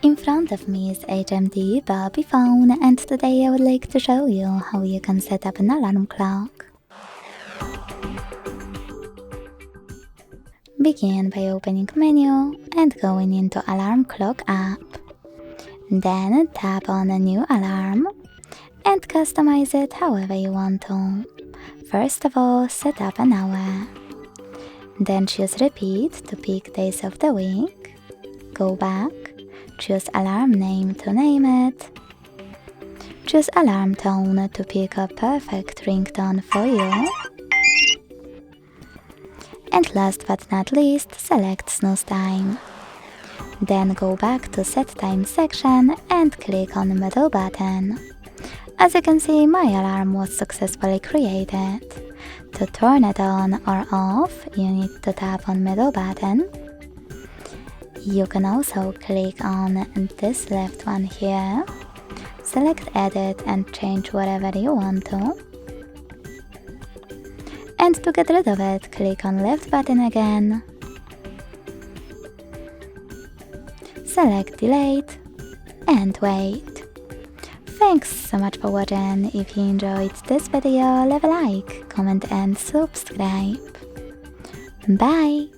In front of me is HMD Barbie Phone, and today I would like to show you how you can set up an alarm clock. Begin by opening menu and going into Alarm Clock app. Then tap on a new alarm and customize it however you want to. First of all, set up an hour. Then choose repeat to pick days of the week. Go back. Choose alarm name to name it. Choose alarm tone to pick a perfect ringtone for you. And last but not least, select snooze time. Then go back to set time section and click on the middle button. As you can see, my alarm was successfully created. To turn it on or off, you need to tap on middle button. You can also click on this left one here, select edit and change whatever you want to. And to get rid of it, click on left button again, select delete and wait. Thanks so much for watching. If you enjoyed this video, leave a like, comment and subscribe. Bye!